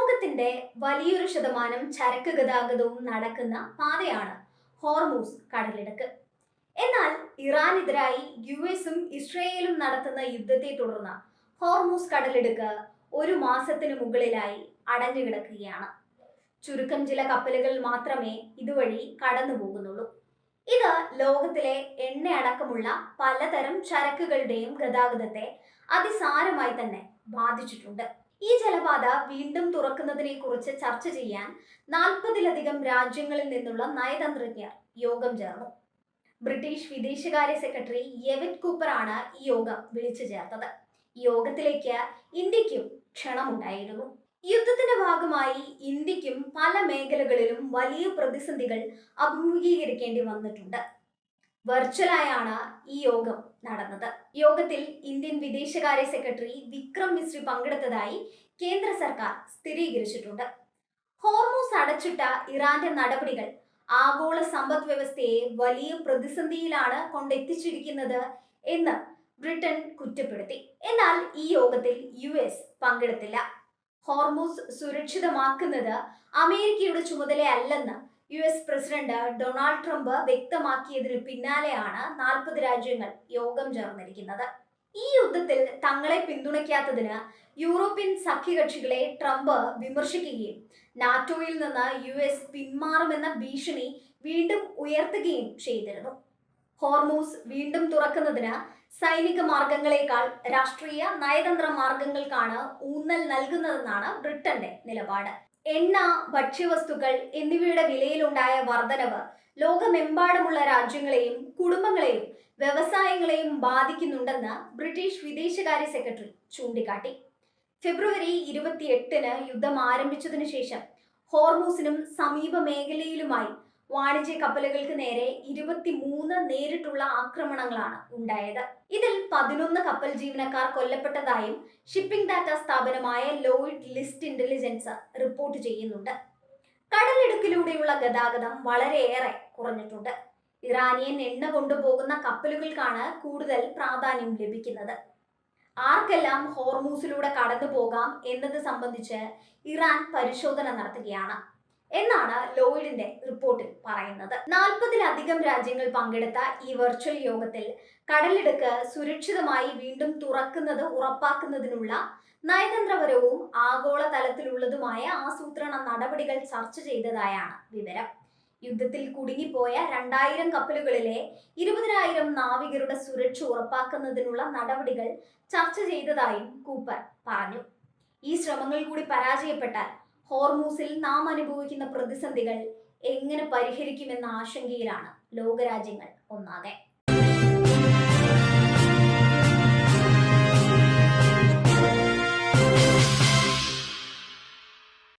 ലോകത്തിന്റെ വലിയൊരു ശതമാനം ചരക്ക് ഗതാഗതവും നടക്കുന്ന പാതയാണ് ഹോർമൂസ് കടലിടുക്ക്. എന്നാൽ ഇറാനെതിരായി യുഎസും ഇസ്രയേലും നടത്തുന്ന യുദ്ധത്തെ തുടർന്ന് ഹോർമൂസ് കടലിടുക്ക് ഒരു മാസത്തിനു മുകളിലായി അടഞ്ഞു കിടക്കുകയാണ്. ചുരുക്കം ചില കപ്പലുകൾ മാത്രമേ ഇതുവഴി കടന്നു പോകുന്നുള്ളൂ. ഇത് ലോകത്തിലെ എണ്ണ അടക്കമുള്ള പലതരം ചരക്കുകളുടെയും ഗതാഗതത്തെ അതിസാരമായി തന്നെ ബാധിച്ചിട്ടുണ്ട്. ഈ ജലപാത വീണ്ടും തുറക്കുന്നതിനെ കുറിച്ച് ചർച്ച ചെയ്യാൻ 40-ലധികം രാജ്യങ്ങളിൽ നിന്നുള്ള നയതന്ത്രജ്ഞർ യോഗം ചേർന്നു. ബ്രിട്ടീഷ് വിദേശകാര്യ സെക്രട്ടറി യെവിറ്റ് കൂപ്പറാണ് ഈ യോഗം വിളിച്ചു ചേർത്തത്. ഈ യോഗത്തിലേക്ക് ഇന്ത്യക്കും ക്ഷണമുണ്ടായിരുന്നു. യുദ്ധത്തിന്റെ ഭാഗമായി ഇന്ത്യക്കും പല മേഖലകളിലും വലിയ പ്രതിസന്ധികൾ അഭിമുഖീകരിക്കേണ്ടി വന്നിട്ടുണ്ട്. വെർച്വലായാണ് ഈ യോഗം നടന്നത്. യോഗത്തിൽ ഇന്ത്യൻ വിദേശകാര്യ സെക്രട്ടറി വിക്രം മിശ്രി പങ്കെടുത്തതായി കേന്ദ്ര സർക്കാർ സ്ഥിരീകരിച്ചിട്ടുണ്ട്. ഹോർമൂസ് അടച്ചിട്ട ഇറാന്റെ നടപടികൾ ആഗോള സമ്പദ് വ്യവസ്ഥയെ വലിയ പ്രതിസന്ധിയിലാണ് കൊണ്ടെത്തിച്ചിരിക്കുന്നത് എന്ന് ബ്രിട്ടൻ കുറ്റപ്പെടുത്തി. എന്നാൽ ഈ യോഗത്തിൽ US പങ്കെടുത്തില്ല. ഹോർമൂസ് സുരക്ഷിതമാക്കുന്നത് അമേരിക്കയുടെ ചുമതലയല്ലെന്ന് US പ്രസിഡന്റ് ഡൊണാൾഡ് ട്രംപ് വ്യക്തമാക്കിയതിനു പിന്നാലെയാണ് 40 രാജ്യങ്ങൾ യോഗം ചേർന്നിരിക്കുന്നത്. ഈ യുദ്ധത്തിൽ തങ്ങളെ പിന്തുണയ്ക്കാത്തതിന് യൂറോപ്യൻ സഖ്യകക്ഷികളെ ട്രംപ് വിമർശിക്കുകയും നാറ്റോയിൽ നിന്ന് US പിന്മാറുമെന്ന ഭീഷണി വീണ്ടും ഉയർത്തുകയും ചെയ്തിരുന്നു. ഹോർമൂസ് വീണ്ടും തുറക്കുന്നതിന് സൈനിക മാർഗങ്ങളെക്കാൾ രാഷ്ട്രീയ നയതന്ത്ര മാർഗങ്ങൾക്കാണ് ഊന്നൽ നൽകുന്നതെന്നാണ് ബ്രിട്ടന്റെ നിലപാട്. എണ്ണ, ഭക്ഷ്യവസ്തുക്കൾ എന്നിവയുടെ വിലയിലുണ്ടായ വർധനവ് ലോകമെമ്പാടുമുള്ള രാജ്യങ്ങളെയും കുടുംബങ്ങളെയും വ്യവസായങ്ങളെയും ബാധിക്കുന്നുണ്ടെന്ന് ബ്രിട്ടീഷ് വിദേശകാര്യ സെക്രട്ടറി ചൂണ്ടിക്കാട്ടി. ഫെബ്രുവരി 28-ന് യുദ്ധം ആരംഭിച്ചതിനു ശേഷം ഹോർമൂസിനും സമീപ മേഖലയിലുമായി വാണിജ്യ കപ്പലുകൾക്ക് നേരെ 23 നേരിട്ടുള്ള ആക്രമണങ്ങളാണ് ഉണ്ടായത്. ഇതിൽ 11 കപ്പൽ ജീവനക്കാർ കൊല്ലപ്പെട്ടതായും ഷിപ്പിംഗ് ഡാറ്റ സ്ഥാപനമായ ലോയിഡ് ലിസ്റ്റ് ഇന്റലിജൻസ് റിപ്പോർട്ട് ചെയ്യുന്നുണ്ട്. കടലിടുക്കിലൂടെയുള്ള ഗതാഗതം വളരെയേറെ കുറഞ്ഞിട്ടുണ്ട്. ഇറാനിയൻ എണ്ണ കൊണ്ടുപോകുന്ന കപ്പലുകൾക്കാണ് കൂടുതൽ പ്രാധാന്യം ലഭിക്കുന്നത്. ആർക്കെല്ലാം ഹോർമൂസിലൂടെ കടന്നു പോകാം എന്നത് സംബന്ധിച്ച് ഇറാൻ പരിശോധന നടത്തുകയാണ് എന്നാണ് ലോയിഡിന്റെ റിപ്പോർട്ടിൽ പറയുന്നത്. 40-ലധികം രാജ്യങ്ങൾ പങ്കെടുത്ത ഈ വെർച്വൽ യോഗത്തിൽ കടലിടുക്ക് സുരക്ഷിതമായി വീണ്ടും തുറക്കുന്നത് ഉറപ്പാക്കുന്നതിനുള്ള നയതന്ത്രപരവും ആഗോള തലത്തിലുള്ളതുമായ ആസൂത്രണ നടപടികൾ ചർച്ച ചെയ്തതായാണ് വിവരം. യുദ്ധത്തിൽ കുടുങ്ങിപ്പോയ 2000 കപ്പലുകളിലെ 20,000 നാവികരുടെ സുരക്ഷ ഉറപ്പാക്കുന്നതിനുള്ള നടപടികൾ ചർച്ച ചെയ്തതായും കൂപ്പർ പറഞ്ഞു. ഈ ശ്രമങ്ങൾ കൂടി പരാജയപ്പെട്ടാൽ ഹോർമൂസിൽ നാം അനുഭവിക്കുന്ന പ്രതിസന്ധികൾ എങ്ങനെ പരിഹരിക്കുമെന്ന ആശങ്കയിലാണ് ലോകരാജ്യങ്ങൾ ഒന്നാകെ.